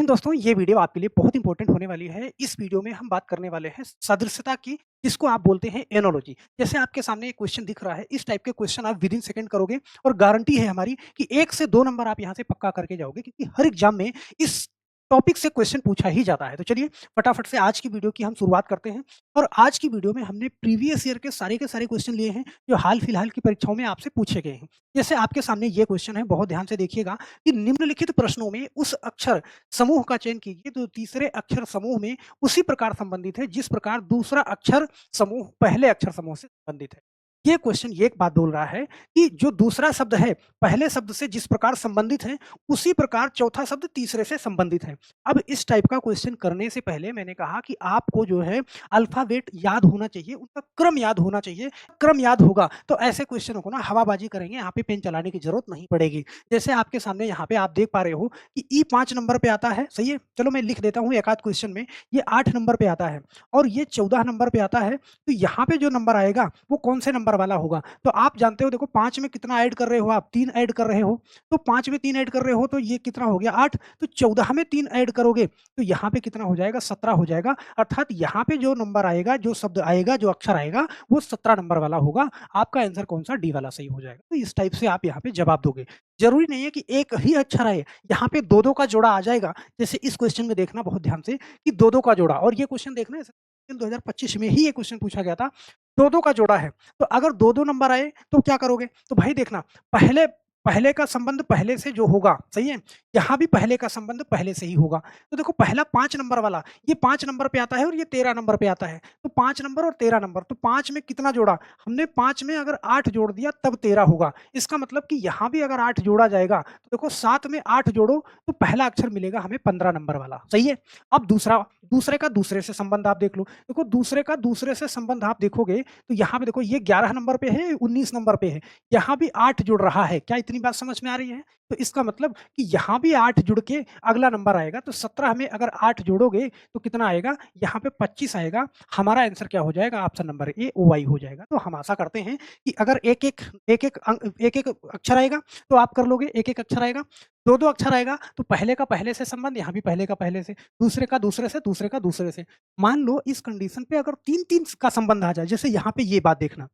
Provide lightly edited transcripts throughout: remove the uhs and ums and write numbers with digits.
हिंद दोस्तों, ये वीडियो आपके लिए बहुत इंपॉर्टेंट होने वाली है। इस वीडियो में हम बात करने वाले हैं सदृशता की, जिसको आप बोलते हैं एनालॉजी। जैसे आपके सामने एक क्वेश्चन दिख रहा है, इस टाइप के क्वेश्चन आप विदिन सेकंड करोगे और गारंटी है हमारी कि 1 से 2 नंबर आप यहाँ से पक्का करके जाओगे, क्योंकि हर एग्जाम में इस टॉपिक से क्वेश्चन पूछा ही जाता है। तो चलिए फटाफट से आज की वीडियो की हम शुरुआत करते हैं। और आज की वीडियो में हमने प्रीवियस ईयर के सारे क्वेश्चन लिए हैं, जो हाल-फिलहाल की परीक्षाओं में आपसे पूछे गए हैं। जैसे आपके सामने ये क्वेश्चन है, बहुत ध्यान से देखिएगा कि निम्नलिखित प्रश्नों में उस अक्षर समूह का चयन कीजिए जो तीसरे अक्षर समूह में उसी प्रकार संबंधित है जिस प्रकार दूसरा अक्षर समूह पहले अक्षर समूह से संबंधित है। ये क्वेश्चन ये एक बात बोल रहा है कि जो दूसरा शब्द है पहले शब्द से जिस प्रकार संबंधित है, उसी प्रकार चौथा शब्द तीसरे से संबंधित है। अब इस टाइप का क्वेश्चन करने से पहले मैंने कहा कि आपको जो है अल्फाबेट याद होना चाहिए, उनका क्रम याद होना चाहिए। क्रम याद होगा तो ऐसे क्वेश्चनों को ना हवाबाजी करेंगे, यहाँ पे पेन चलाने की जरूरत नहीं पड़ेगी। जैसे आपके सामने यहाँ पे आप देख पा रहे हो कि ई 5 नंबर पे आता है, सही है? चलो मैं लिख देता हूँ एक आध क्वेश्चन में, ये 8 नंबर पे आता है और ये 14 नंबर पे आता है। तो यहाँ पे जो नंबर आएगा वो कौन से नंबर वाला होगा? तो आप जानते हो, देखो 5 में कितना ऐड कर रहे हो आप? 3 ऐड कर रहे हो। तो 5 में 3 ऐड कर रहे हो तो ये कितना हो गया? 8। तो 14 में 3 ऐड करोगे तो यहाँ पे कितना हो जाएगा? 17 हो जाएगा। अर्थात यहाँ पे जो नंबर आएगा, जो शब्द आएगा, जो अक्षर आएगा वो 17 नंबर वाला होगा। आपका आंसर कौन-सा? डी वाला सही हो जाएगा। तो इस टाइप से आप यहाँ पे जवाब दोगे। ज़रूरी नहीं है कि एक ही अक्षर आए, यहाँ पे 2-2 का जोड़ा आ जाएगा। जैसे इस क्वेश्चन में देखना बहुत ध्यान से कि 2-2 का जोड़ा, और ये क्वेश्चन देखना है 2025 में ही ये क्वेश्चन पूछा गया था। 2-2 का जोड़ा है, तो अगर 2-2 नंबर आए तो क्या करोगे? तो भाई देखना, पहले पहले का संबंध पहले से जो होगा, सही है? यहाँ भी पहले का संबंध पहले से ही होगा। तो देखो पहला 5 नंबर वाला, ये 5 नंबर पे आता है और ये 13 नंबर पे आता है। तो 5 नंबर और 13 नंबर, तो 5 में कितना जोड़ा? हमने 5 में अगर 8 जोड़ दिया तब 13 होगा। इसका मतलब कि यहाँ भी अगर 8 जोड़ा जाएगा, तो देखो 7 में 8 जोड़ो तो पहला अक्षर मिलेगा हमें 15 नंबर वाला, सही है? अब दूसरा, दूसरे का दूसरे से संबंध आप देख लो। देखो दूसरे का दूसरे से संबंध आप देखोगे तो यहाँ पे देखो ये 11 नंबर पे है, 19 नंबर पे है। यहाँ भी 8 जुड़ रहा है। क्या इतनी बात समझ में आ रही है? तो इसका मतलब कि यहाँ भी 8 जुड़ के अगला नंबर आएगा, तो 17 में अगर 8 जोड़ोगे तो कितना आएगा? यहाँ पे 25 आएगा। हमारा आंसर क्या हो जाएगा? ऑप्शन नंबर ए ओवाई हो जाएगा। तो हम आशा करते हैं कि अगर एक-एक अक्षर आएगा तो आप कर लोगे, एक-एक अक्षर आएगा। 2-2 अक्षर आएगा तो पहले का पहले से संबंध, यहाँ भी पहले का पहले से, दूसरे का दूसरे से, दूसरे का दूसरे से। मान लो इस कंडीशन पे अगर 3-3 का संबंध आ जाए, जैसे यहाँ पे ये बात देखना,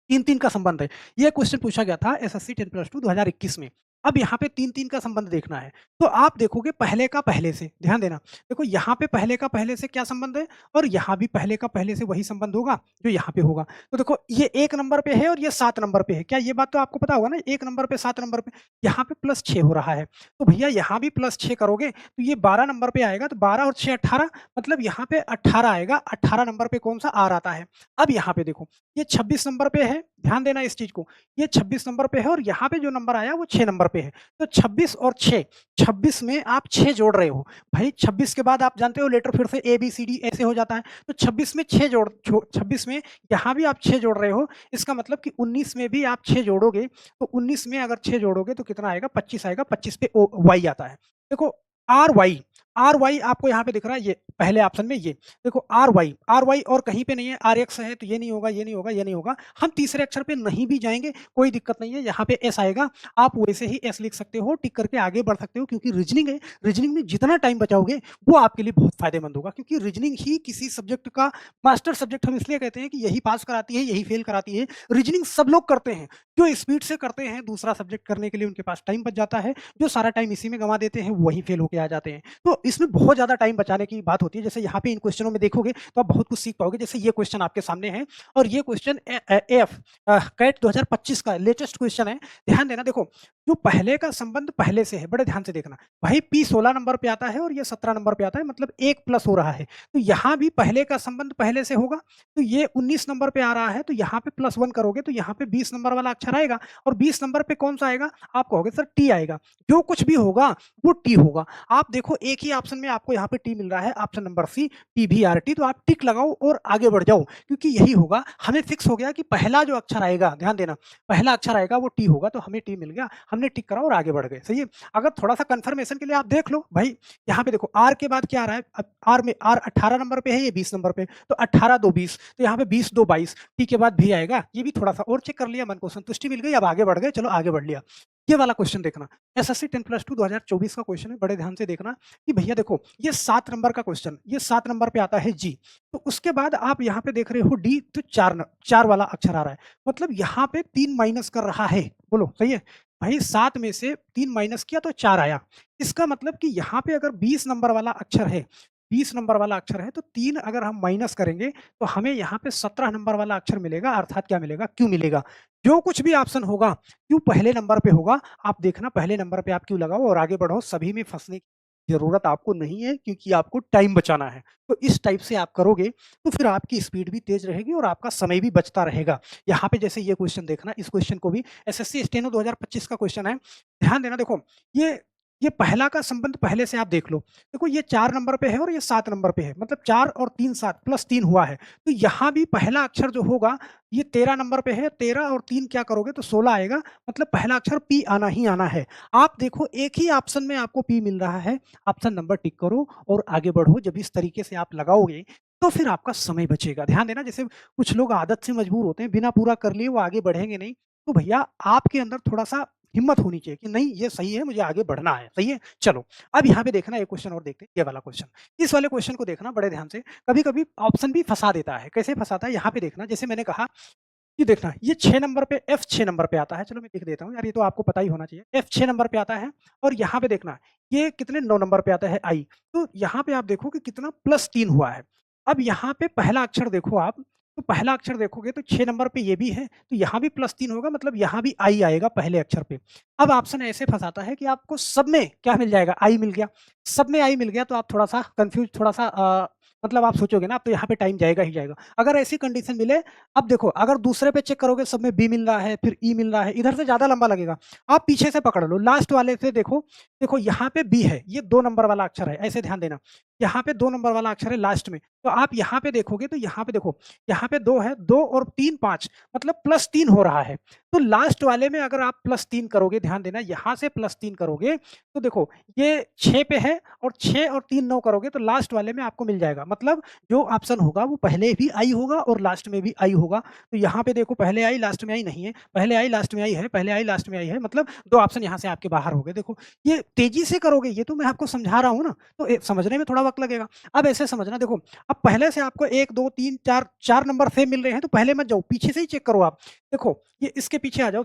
3-3 का संबंध है। ये क्वेश्चन पूछा गया था एसएससी 10+2 2021 में। अब यहाँ पे 3-3 का संबंध देखना है, तो आप देखोगे पहले का पहले से, ध्यान देना। देखो यहाँ पे पहले का पहले से क्या संबंध है और यहाँ भी पहले का पहले से वही संबंध होगा जो यहाँ पे होगा। तो देखो ये 1 नंबर पे है और ये 7 नंबर पे है। क्या ये बात तो आपको पता होगा ना, 1 नंबर पे 7 नंबर पे, यहाँ पे +6 हो रहा है। तो भैया यहाँ भी +6 करोगे तो ये 12 नंबर पे आएगा, तो 12 और 6 18, मतलब यहाँ पे 18 आएगा। 18 नंबर पे कौन सा आर आता है? अब यहाँ पे देखो ये 26 नंबर पे है, ध्यान देना इस चीज़ को। ये 26 नंबर पे है और यहाँ पे जो नंबर आया वो 6 नंबर पे है। तो 26 और 6, 26 में आप 6 जोड़ रहे हो। भाई 26 के बाद आप जानते हो लेटर फिर से ए, बी, सी, डी ऐसे हो जाता है। तो 26 में 6 26 में यहाँ भी आप 6 जोड़ रहे हो। इसका मतलब कि 19 में भी आप 6 जोड़ोगे, तो 19 में अगर 6 जोड़ोगे तो कितना आएगा? 25 आएगा। 25 पे ओ वाई आता है। देखो आर वाई आपको यहाँ पे दिख रहा है, ये पहले ऑप्शन में ये। देखो आर वाई और कहीं पे नहीं है, आर एक्स है, तो ये नहीं होगा, ये नहीं होगा, ये नहीं होगा। हम तीसरे अक्षर पे नहीं भी जाएँगे, कोई दिक्कत नहीं है। यहाँ पे एस आएगा, आप वैसे ही एस लिख सकते हो, टिक करके आगे बढ़ सकते हो, क्योंकि रीजनिंग है। रीजनिंग में जितना टाइम बचाओगे वो आपके लिए बहुत फ़ायदेमंद होगा, क्योंकि रीजनिंग ही किसी सब्जेक्ट का मास्टर सब्जेक्ट हम इसलिए कहते हैं कि यही पास कराती है, यही फेल कराती है। रीजनिंग सब लोग करते हैं, जो स्पीड से करते हैं, दूसरा सब्जेक्ट करने के लिए उनके पास टाइम बच जाता है। जो सारा टाइम इसी में गँवा देते हैं, वही फेल होके आ जाते हैं। तो इसमें बहुत ज़्यादा टाइम बचाने की बात होती है। जैसे यहाँ पे इन क्वेश्चनों में देखोगे तो आप बहुत कुछ सीख पाओगे। जैसे ये क्वेश्चन आपके सामने है और ये क्वेश्चन कैट 2025 का लेटेस्ट क्वेश्चन है। ध्यान देना, देखो जो पहले का संबंध पहले से है, बड़े ध्यान से देखना। भाई पी 16 नंबर पे आता है और ये 17 नंबर पे आता है, मतलब 1 प्लस हो रहा है। तो यहाँ भी पहले का संबंध पहले से होगा। तो ये 19 नंबर पे आ रहा है, तो यहाँ पे +1 करोगे तो यहाँ पे 20 नंबर वाला अक्षर आएगा और 20 नंबर पे कौन सा आएगा? आप कहोगे सर टी आएगा। जो कुछ भी होगा वो टी होगा। आप देखो एक ही ऑप्शन में आपको यहाँ पे टी मिल रहा है, ऑप्शन नंबर सी, टीवीआरटी। तो आप टिक लगाओ और आगे बढ़ जाओ, क्योंकि यही होगा। हमें फिक्स हो गया कि पहला जो अक्षर आएगा, ध्यान देना, पहला अक्षर आएगा वो टी होगा, तो हमें टी मिल गया। हमने टिक करा और आगे बढ़ गए, सही है। अगर थोड़ा-सा कन्फर्मेशन के लिए आप देख लो, भाई यहाँ पे देखो आर के बाद क्या आ रहा है? अब आर में आर 18 नंबर पे है, ये 20 नंबर पे, तो 18 2 20, तो यहाँ पे 20 2 22, टी के बाद भी आएगा। ये भी थोड़ा-सा और चेक कर लिया, मन को संतुष्टि मिल गई, अब आगे बढ़ गए, चलो आगे बढ़ लिया। ये वाला क्वेश्चन देखना, एसएससी 10+2 2024 का क्वेश्चन है, बड़े ध्यान से देखना कि भैया देखो ये 7 नंबर का क्वेश्चन, ये 7 नंबर पे आता है जी, तो उसके बाद आप यहाँ पे देख रहे हो डी, तो 4 वाला अक्षर आ रहा है, मतलब यहाँ पे 3 माइनस कर रहा है, बोलो सही है? भाई 7 में से 3 माइनस किया तो 4 आया, इसका मतलब कि यहाँ पे अगर 20 नंबर वाला अक्षर है, 20 नंबर वाला अक्षर है, तो 3 अगर हम माइनस करेंगे तो हमें यहाँ पे 17 नंबर वाला अक्षर मिलेगा, अर्थात क्या मिलेगा? क्यू मिलेगा। जो कुछ भी ऑप्शन होगा क्यू पहले नंबर पे होगा, आप देखना पहले नंबर पे आप क्यू लगाओ और आगे बढ़ो, सभी में फँसने की ज़रूरत आपको नहीं है क्योंकि आपको टाइम बचाना है। तो इस टाइप से आप करोगे तो फिर आपकी स्पीड भी तेज़ रहेगी और आपका समय भी बचता रहेगा। यहाँ पे जैसे ये क्वेश्चन देखना, इस क्वेश्चन को भी एसएससी स्टेनो 2025 का क्वेश्चन है। ध्यान देना देखो, ये ये पहला का संबंध पहले से आप देख लो। देखो ये 4 नंबर पे है और ये 7 नंबर पे है, मतलब 4 और 3 7 प्लस 3 हुआ है। तो यहाँ भी पहला अक्षर जो होगा ये 13 नंबर पे है, 13 और 3 क्या करोगे तो 16 आएगा, मतलब पहला अक्षर पी आना ही आना है। आप देखो एक ही ऑप्शन में आपको पी मिल रहा है, ऑप्शन नंबर टिक करो और आगे बढ़ो। जब इस तरीके से आप लगाओगे तो फिर आपका समय बचेगा। ध्यान देना, जैसे कुछ लोग आदत से मजबूर होते हैं, बिना पूरा कर लिए वो आगे बढ़ेंगे नहीं। तो भैया आपके अंदर थोड़ा-सा हिम्मत होनी चाहिए कि नहीं ये सही है, मुझे आगे बढ़ना है, सही है? चलो, अब यहाँ पे देखना एक क्वेश्चन और देखते हैं, ये वाला क्वेश्चन। इस वाले क्वेश्चन को देखना बड़े ध्यान से, कभी-कभी ऑप्शन भी फँसा देता है। कैसे फँसाता है? यहाँ पे देखना, जैसे मैंने कहा ये देखना, ये 6 नंबर पे एफ 6 नंबर पे आता है, चलो मैं लिख देता हूँ यार, ये तो आपको पता ही होना चाहिए। एफ 6 नंबर पे आता है और यहाँ पे देखना, ये कितने 9 नंबर पे आता है आई। तो यहाँ पे आप देखो कि कितना +3 हुआ है। अब यहाँ पे पहला अक्षर देखो आप, तो पहला अक्षर देखोगे तो 6 नंबर पे ये भी है, तो यहाँ भी +3 होगा, मतलब यहाँ भी आई आएगा पहले अक्षर पे। अब ऑप्शन ऐसे फँसाता है कि आपको सब में क्या मिल जाएगा? आई मिल गया। सब में आई मिल गया तो आप थोड़ा-सा कन्फ्यूज़, थोड़ा-सा मतलब आप सोचोगे ना, अब तो यहाँ पे टाइम जाएगा ही जाएगा। अगर ऐसी कंडीशन मिले, अब देखो अगर दूसरे पे चेक करोगे सब में बी मिल रहा है, फिर ई मिल रहा है, इधर से ज़्यादा लंबा लगेगा। आप पीछे से पकड़ लो, लास्ट वाले से देखो, देखो यहाँ पे बी है, ये 2 नंबर वाला अक्षर है, ऐसे ध्यान देना। यहाँ पे 2 नंबर वाला अक्षर है लास्ट में, तो आप यहाँ पे देखोगे तो यहाँ पे देखो, यहाँ पे 2 है, 2 और 3 5, मतलब +3 हो रहा है। तो लास्ट वाले में अगर आप +3 करोगे, ध्यान देना यहाँ से +3 करोगे, तो देखो ये 6 पे है और 6 और 3 9 करोगे तो लास्ट वाले में आपको मिल जाएगा। मतलब जो ऑप्शन होगा वो पहले भी आई होगा और लास्ट में भी आई होगा। तो यहाँ पे देखो पहले आई लास्ट में आई नहीं है, पहले आई लास्ट में आई है, पहले आई लास्ट में आई है, मतलब 2 ऑप्शन यहाँ से आपके बाहर हो गए। देखो ये तेज़ी से करोगे, ये तो मैं आपको समझा रहा हूँ ना, तो समझने में थोड़ा वक़्त लगेगा। अब ऐसे समझना, देखो अब पहले से आपको 1 2 3 4 नंबर सेम मिल रहे हैं तो पहले मत जाओ, पीछे से ही चेक करो आप। देखो ये इसके पीछे आ जाओ,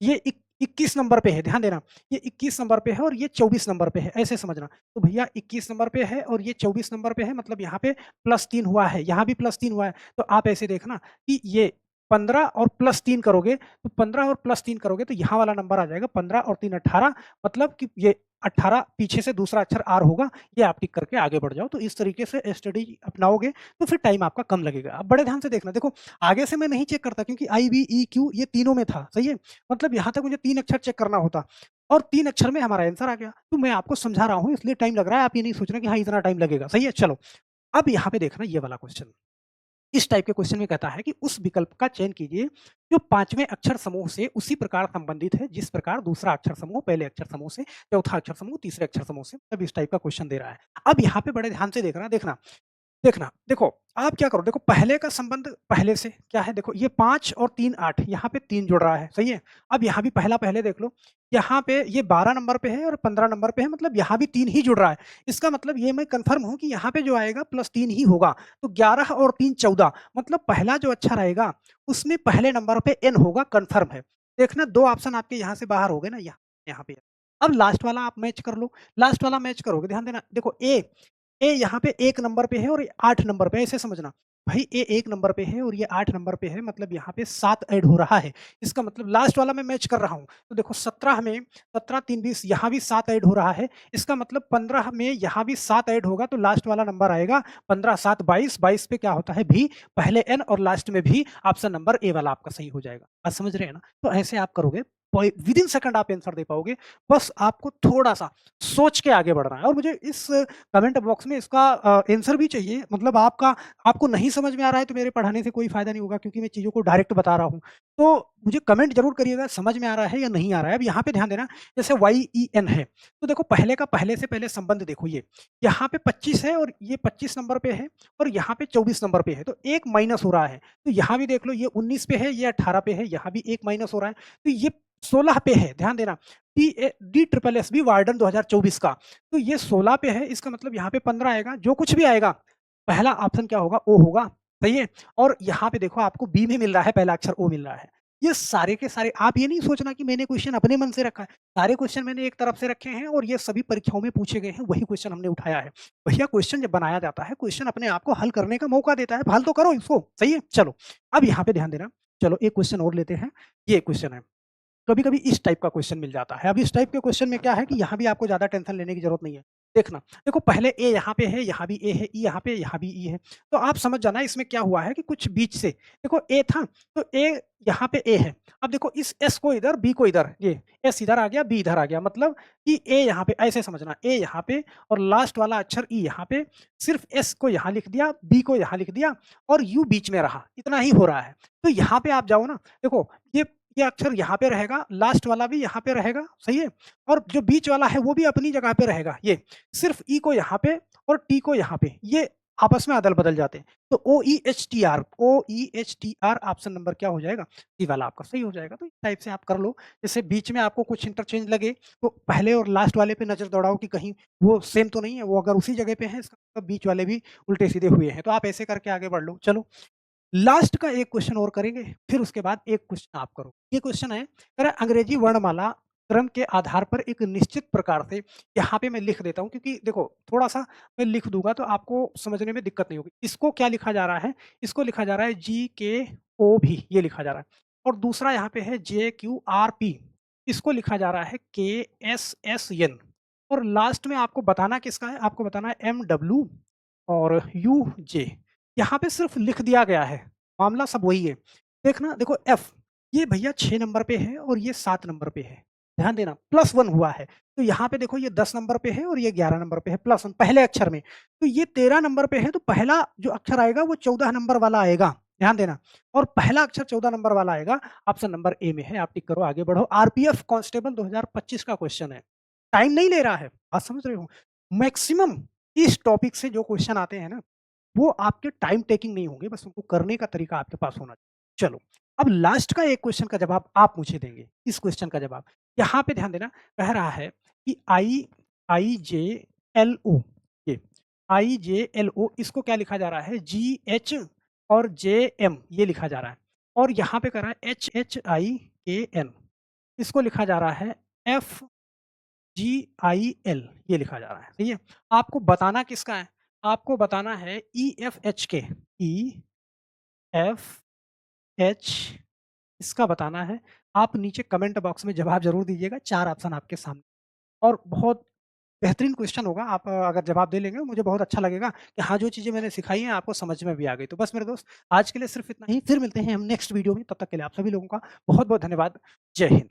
ये 21 नंबर पे है, ध्यान देना, ये 21 नंबर पे है और ये 24 नंबर पे है, ऐसे समझना। तो भैया 21 नंबर पे है और ये 24 नंबर पे है, मतलब यहाँ पे +3 हुआ है, यहाँ भी +3 हुआ है। तो आप ऐसे देखना कि ये 15 और +3 करोगे, तो 15 और +3 करोगे तो यहाँ वाला नंबर आ जाएगा, 15 और 3 18, मतलब कि ये 18 पीछे से दूसरा अक्षर आर होगा, ये आप टिक करके आगे बढ़ जाओ। तो इस तरीके से स्टडी अपनाओगे तो फिर टाइम आपका कम लगेगा। अब बड़े ध्यान से देखना, देखो आगे से मैं नहीं चेक करता क्योंकि आई, बी, ई, क्यू ये तीनों में था, सही है? मतलब यहाँ तक मुझे 3 अक्षर चेक करना होता और 3 अक्षर में हमारा आंसर आ गया। तो मैं आपको समझा रहा हूँ इसलिए टाइम लग रहा है, आप ये नहीं सोच रहे कि हाँ, इतना टाइम लगेगा, सही है? चलो, अब यहाँ पे देखना ये वाला क्वेश्चन। इस टाइप के क्वेश्चन में कहता है कि उस विकल्प का चयन कीजिए जो 5वें अक्षर समूह से उसी प्रकार संबंधित है जिस प्रकार दूसरा अक्षर समूह पहले अक्षर समूह से, चौथा अक्षर समूह तीसरे अक्षर समूह से, मतलब इस टाइप का क्वेश्चन दे रहा है। अब यहाँ पे बड़े ध्यान से देखना, देखना देखना, देखो आप क्या करो, देखो पहले का संबंध पहले से क्या है, देखो ये 5 और 3 8, यहाँ पे 3 जुड़ रहा है, सही है? अब यहाँ भी पहला पहले देख लो, यहाँ पे ये 12 नंबर पे है और 15 नंबर पे है, मतलब यहाँ भी 3 ही जुड़ रहा है। इसका मतलब ये मैं कन्फर्म हूँ कि यहाँ पे जो आएगा +3 ही होगा। तो 11 और 3 14, मतलब पहला जो अक्षर आएगा उसमें पहले नंबर पे n होगा, कन्फर्म है। देखना 2 ऑप्शन आपके यहाँ से बाहर हो गए ना, यहाँ पे। अब लास्ट वाला आप मैच कर लो, लास्ट वाला मैच करोगे, ध्यान देना, देखो ए यहाँ पे 1 नंबर पे है और ये 8 नंबर पे है, ऐसे समझना। भाई ए 1 नंबर पे है और ये 8 नंबर पे है, मतलब यहाँ पे 7 ऐड हो रहा है। इसका मतलब लास्ट वाला मैं मैच कर रहा हूँ। तो देखो 17 में 17 3 20, यहाँ भी 7 ऐड हो रहा है। इसका मतलब 15 में यहाँ भी 7 ऐड होगा तो लास्ट वाला नंबर आएगा 15 7 22, 22 पे क्या होता है भी, पहले एन और लास्ट में भी, ऑप्शन नंबर ए वाला आपका सही हो जाएगा। बात समझ रहे हैं ना? तो ऐसे आप करोगे, विदिन सेकंड आप आंसर दे पाओगे। बस आपको थोड़ा-सा सोच के आगे बढ़ना है और मुझे इस कमेंट बॉक्स में इसका आंसर भी चाहिए, मतलब आपको नहीं समझ में आ रहा है तो मेरे पढ़ाने से कोई फ़ायदा नहीं होगा क्योंकि मैं चीज़ों को डायरेक्ट बता रहा हूँ। तो मुझे कमेंट ज़रूर करिएगा समझ में आ रहा है या नहीं आ रहा है। अब यहाँ पे ध्यान देना, जैसे YEN है, तो देखो पहले का पहले से पहले संबंध देखो ये, यहाँ पे 25 है और ये 25 नंबर पे है और यहाँ पे 24 नंबर पे है, तो 1 माइनस हो रहा है। तो यहाँ भी देख लो ये 19 पे है, ये 18 पे है, यहाँ भी 1 माइनस हो रहा है। तो ये 16 पे है, ध्यान देना। DSSB वार्डन 2024 का। तो ये 16 पे है, इसका मतलब यहाँ पे 15 आएगा। जो कुछ भी आएगा, पहला ऑप्शन क्या होगा? ओ होगा, सही है? और यहाँ पे देखो आपको बी में मिल रहा है, पहला अक्षर ओ मिल रहा है। ये सारे के सारे, आप ये नहीं सोचना कि मैंने क्वेश्चन अपने मन से रखा है। सारे क्वेश्चन मैंने एक तरफ से रखे हैं और ये सभी परीक्षाओं में पूछे गए हैं, वही क्वेश्चन हमने उठाया है। भैया क्वेश्चन जब बनाया जाता है, क्वेश्चन अपने आप को हल करने का मौका देता है, हल तो करो इसको, सही है? चलो, अब यहाँ पे ध्यान देना। चलो एक क्वेश्चन और लेते हैं। ये क्वेश्चन है, कभी-कभी इस टाइप का क्वेश्चन मिल जाता है। अब इस टाइप के क्वेश्चन में क्या है कि यहाँ भी आपको ज़्यादा टेंशन लेने की ज़रूरत नहीं है। देखना, देखो पहले ए यहाँ पे है, यहाँ भी ए है, ई यहाँ पे, यहाँ भी ई है। तो आप समझ जाना इसमें क्या हुआ है कि कुछ बीच से, देखो ए था, तो ए यहाँ पे ए है। अब देखो इस एस को इधर, बी को इधर, ये एस इधर आ गया, बी इधर आ गया, मतलब कि ए यहाँ पे, ऐसे समझना, ए यहाँ पे और लास्ट वाला अक्षर ई यहाँ पे, सिर्फ एस को यहाँ लिख दिया, बी को यहाँ लिख दिया और यू बीच में रहा, इतना ही हो रहा है। तो यहाँ पे आप जाओ ना, देखो ये अक्षर यहाँ पे रहेगा, लास्ट वाला भी यहाँ पे रहेगा, सही है? और जो बीच वाला है वो भी अपनी जगह पे रहेगा। ये सिर्फ ई को यहाँ पे और टी को यहाँ पे, ये आपस में अदल-बदल जाते हैं। तो OEHTR ऑप्शन नंबर क्या हो जाएगा? सी वाला आपका सही हो जाएगा। तो इस टाइप से आप कर लो। जैसे बीच में आपको कुछ इंटरचेंज लगे, तो पहले और लास्ट वाले पे नज़र दौड़ाओ कि कहीं वो सेम तो नहीं है। वो अगर उसी जगह पे है, इसका मतलब बीच वाले भी उल्टे-सीधे हुए हैं। तो आप ऐसे करके आगे बढ़ लो। चलो, लास्ट का एक क्वेश्चन और करेंगे, फिर उसके बाद एक क्वेश्चन आप करो। ये क्वेश्चन है, कह रहा है अंग्रेजी वर्णमाला क्रम के आधार पर एक निश्चित प्रकार से, यहाँ पे मैं लिख देता हूँ क्योंकि देखो थोड़ा-सा मैं लिख दूँगा तो आपको समझने में दिक्कत नहीं होगी। इसको क्या लिखा जा रहा है? इसको लिखा जा रहा है GKOV, ये लिखा जा रहा है। और दूसरा यहाँ पे है JQRP, इसको लिखा जा रहा है KSSN। और लास्ट में आपको बताना किसका है? आपको बताना है MW और UJ। यहाँ पे सिर्फ लिख दिया गया है, मामला सब वही है। देखना, देखो एफ, ये भैया 6 नंबर पे है और ये 7 नंबर पे है। ध्यान देना, +1 हुआ है। तो यहाँ पे देखो ये 10 नंबर पे है और ये 11 नंबर पे है, +1 पहले अक्षर में। तो ये 13 नंबर पे है, तो पहला जो अक्षर आएगा वो 14 नंबर वाला आएगा। ध्यान देना, और पहला अक्षर 14 नंबर वाला आएगा, ऑप्शन नंबर ए में है। आप टिक करो, आगे बढ़ो। आरपीएफ कांस्टेबल 2025 का क्वेश्चन है। टाइम नहीं ले रहा है, बात समझ रहे हो? मैक्सिमम इस टॉपिक से जो क्वेश्चन आते हैं ना, वो आपके टाइम टेकिंग नहीं होंगे, बस उनको करने का तरीका आपके पास होना चाहिए। चलो, अब लास्ट का एक क्वेश्चन का जवाब आप मुझे देंगे। इस क्वेश्चन का जवाब, यहाँ पे ध्यान देना, कह रहा है कि IJLO, ये IJLO, इसको क्या लिखा जा रहा है? GH और JM, ये लिखा जा रहा है। और यहाँ पे कह रहा है HHIKN, इसको लिखा जा रहा है FGIL, ये लिखा जा रहा है, सही है? आपको बताना किसका है? आपको बताना है EFH, इसका बताना है। आप नीचे कमेंट बॉक्स में जवाब ज़रूर दीजिएगा, 4 ऑप्शन आपके सामने, और बहुत बेहतरीन क्वेश्चन होगा। आप अगर जवाब दे लेंगे, मुझे बहुत अच्छा लगेगा कि हाँ, जो चीज़ें मैंने सिखाई हैं आपको समझ में भी आ गई। तो बस मेरे दोस्त, आज के लिए सिर्फ इतना ही, फिर मिलते हैं हम नेक्स्ट वीडियो में। तब तक के लिए आप सभी लोगों का बहुत-बहुत धन्यवाद। जय हिंद।